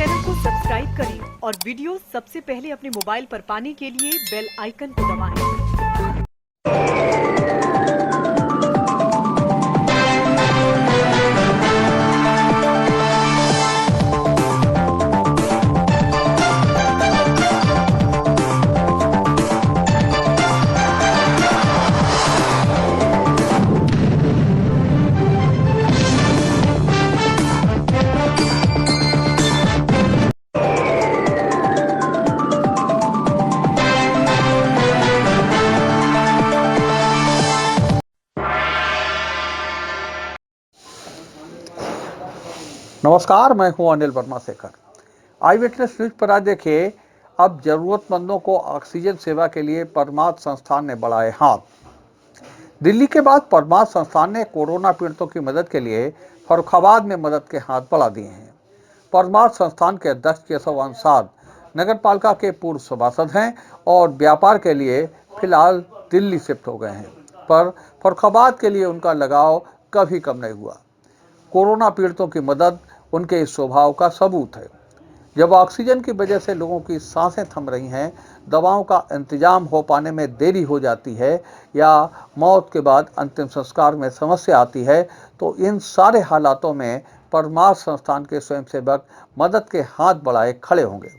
Channel को subscribe करें और वीडियो सबसे पहले अपने मोबाइल पर पाने के लिए बेल आइकन को दबाएं। नमस्कार, मैं हूं अनिल वर्मा शेखर। आई विटनेस न्यूज पर आज देखिए, अब जरूरतमंदों को ऑक्सीजन सेवा के लिए परमार्थ संस्थान ने बढ़ाए हाथ। दिल्ली के बाद परमार्थ संस्थान ने कोरोना पीड़ितों की मदद के लिए फर्रुखाबाद में मदद के हाथ बढ़ा दिए हैं। परमार्थ संस्थान के अध्यक्ष केशव अंसाद नगर पालिका के पूर्व सभासद हैं और व्यापार के लिए फिलहाल दिल्ली शिफ्ट हो गए हैं, पर फर्रुखाबाद के लिए उनका लगाव कभी कम नहीं हुआ। कोरोना पीड़ितों की मदद उनके इस स्वभाव का सबूत है। जब ऑक्सीजन की वजह से लोगों की सांसें थम रही हैं, दवाओं का इंतजाम हो पाने में देरी हो जाती है या मौत के बाद अंतिम संस्कार में समस्या आती है, तो इन सारे हालातों में परमार्थ संस्थान के स्वयंसेवक मदद के हाथ बढ़ाए खड़े होंगे।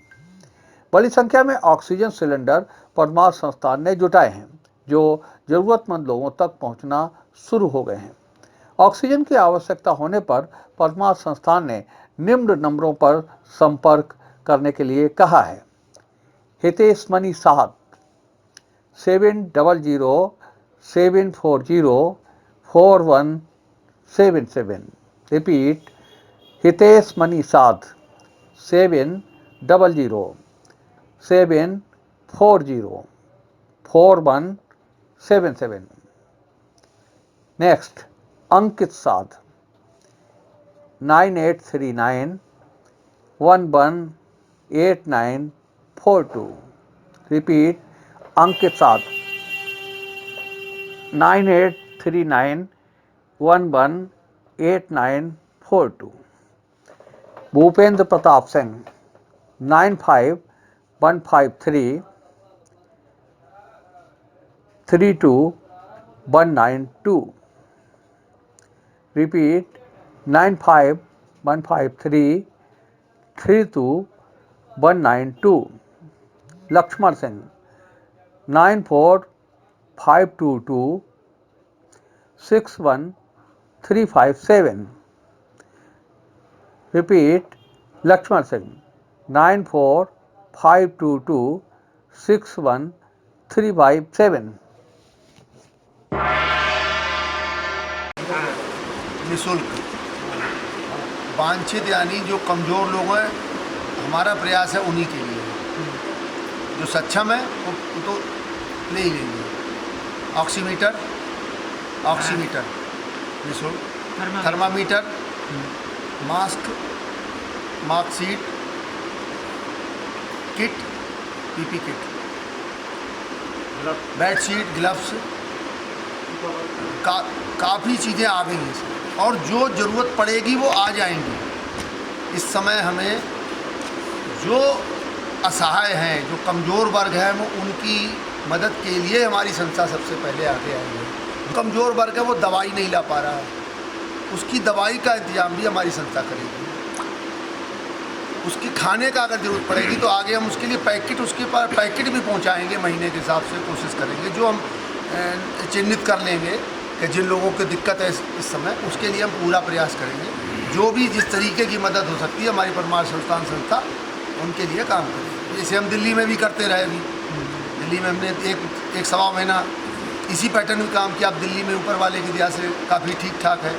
बड़ी संख्या में ऑक्सीजन सिलेंडर परमार्थ संस्थान ने जुटाए हैं, जो जरूरतमंद लोगों तक पहुंचना शुरू हो गए हैं। ऑक्सीजन की आवश्यकता होने पर परमार्थ संस्थान ने निम्न नंबरों पर संपर्क करने के लिए कहा है। हितेश मनी साहब 700-740-4177। रिपीट, हितेश मनी साध 700-740-4177। नेक्स्ट, अंकित साध 9839118942। रिपीट, अंकित साध 9839118942। भूपेंद्र प्रताप सिंह 9515532192। Repeat, 9515532192। लक्ष्मण सिंह 9452261357। Repeat, लक्ष्मण सिंह 9452261357। निःशुल्क वांछित यानी जो कमज़ोर लोग हैं, हमारा प्रयास है उन्हीं के लिए। जो सक्षम है वो तो ले ही लेंगे। ऑक्सीमीटर निःशुल्क, thermometer, mask, marksheet, kit, PP kit, bedsheet, gloves, काफ़ी चीज़ें आ गई हैं और जो ज़रूरत पड़ेगी वो आ जाएंगी। इस समय हमें जो असहाय हैं, जो कमज़ोर वर्ग हैं, वो उनकी मदद के लिए हमारी संस्था सबसे पहले आगे आई है। कमज़ोर वर्ग है, वो दवाई नहीं ला पा रहा है, उसकी दवाई का इंतजाम भी हमारी संस्था करेगी। उसकी खाने का अगर ज़रूरत पड़ेगी तो आगे हम उसके लिए उसके पास पैकेट भी पहुंचाएंगे। महीने के हिसाब से कोशिश करेंगे, जो हम चिन्हित कर लेंगे कि जिन लोगों की दिक्कत है इस समय, उसके लिए हम पूरा प्रयास करेंगे। जो भी जिस तरीके की मदद हो सकती है, हमारी परमार्थ संस्थान संस्था उनके लिए काम करेगी। जैसे हम दिल्ली में भी करते रहे। अभी दिल्ली में हमने एक सवा महीना इसी पैटर्न में काम किया। अब दिल्ली में ऊपर वाले की दया से काफ़ी ठीक ठाक है।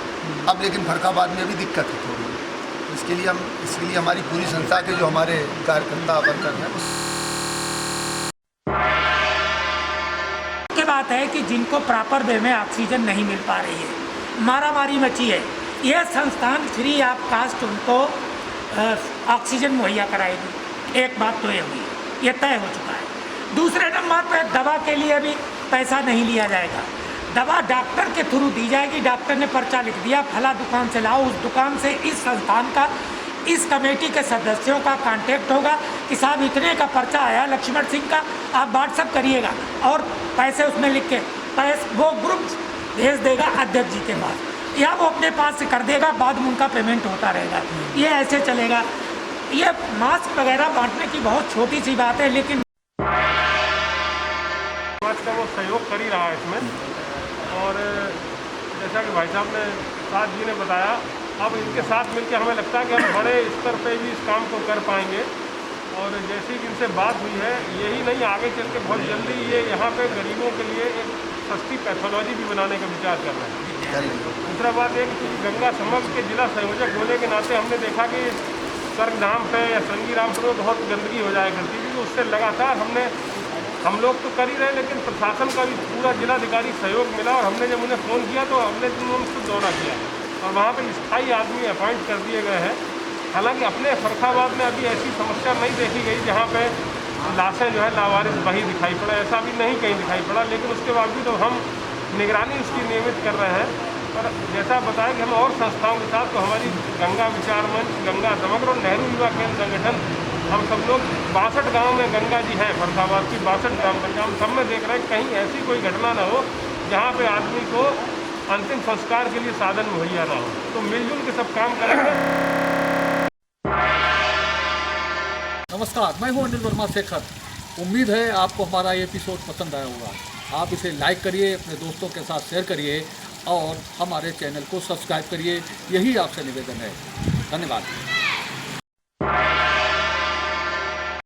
अब लेकिन फर्रुखाबाद में अभी दिक्कत है थोड़ी। इसके लिए हमारी पूरी संस्था के जो हमारे कार्यकर्ता वर्कर हैं, बात है कि जिनको प्रॉपर वे में ऑक्सीजन नहीं मिल पा रही है, मारामारी मची है। यह संस्थान फ्री ऑफ कास्ट उनको ऑक्सीजन मुहैया कराएगी। एक बात तो ये हुई, ये तय हो चुका है। दूसरे नंबर पर दवा के लिए भी पैसा नहीं लिया जाएगा। दवा डॉक्टर के थ्रू दी जाएगी। डॉक्टर ने पर्चा लिख दिया, फला दुकान से लाओ, उस दुकान से इस संस्थान का इस कमेटी के सदस्यों का कांटेक्ट होगा कि साहब इतने का पर्चा आया लक्ष्मण सिंह का, आप व्हाट्सअप करिएगा और पैसे उसमें लिख के वो ग्रुप भेज देगा अध्यक्ष जी के पास, या वो अपने पास से कर देगा, बाद में उनका पेमेंट होता रहेगा। ये ऐसे चलेगा। ये मास्क वगैरह बांटने की बहुत छोटी सी बात है, लेकिन समाज का वो सहयोग कर ही रहा है इसमें। और जैसा कि भाई साहब ने साथ जी ने बताया, अब इनके साथ मिलकर हमें लगता है कि हम बड़े स्तर पे भी इस काम को कर पाएंगे। और जैसी कि इनसे बात हुई है, यही नहीं आगे चल के बहुत जल्दी ये यहाँ पे गरीबों के लिए एक सस्ती पैथोलॉजी भी बनाने का विचार कर रहे हैं। दूसरा बात एक कि गंगा समग्र के जिला संयोजक होने के नाते हमने देखा कि सर्गधाम पे या संगीरामपुर में बहुत गंदगी हो जाया करती थी, तो उससे लगातार हम लोग तो कर ही रहे, लेकिन प्रशासन का भी पूरा जिलाधिकारी सहयोग मिला। और हमने जब उन्हें फ़ोन किया तो हमने उनसे दौरा किया और वहाँ पे स्थायी आदमी अपॉइंट कर दिए गए हैं। हालांकि अपने फर्रुखाबाद में अभी ऐसी समस्या नहीं देखी गई जहाँ पे लाशें जो है लावारिस वही दिखाई पड़ा, ऐसा भी नहीं कहीं दिखाई पड़ा। लेकिन उसके बावजूद तो हम निगरानी उसकी नियमित कर रहे हैं। और जैसा बताया कि हम और संस्थाओं के साथ, तो हमारी गंगा विचार मंच, गंगा समग्र और नेहरू युवा केंद्र संगठन, हम सब लोग 62 गांव में गंगा जी हैं, फर्रुखाबाद की 62 ग्राम पंचायत, हम सब में देख रहे हैं कहीं ऐसी कोई घटना ना हो जहाँ पे आदमी को अंतिम संस्कार के लिए साधन मुहैया ना हो। तो मिलजुल के सब काम करेंगे। नमस्कार, मैं हूं अनिल वर्मा शेखर। उम्मीद है आपको हमारा ये एपिसोड पसंद आया होगा। आप इसे लाइक करिए, अपने दोस्तों के साथ शेयर करिए और हमारे चैनल को सब्सक्राइब करिए। यही आपसे निवेदन है। धन्यवाद।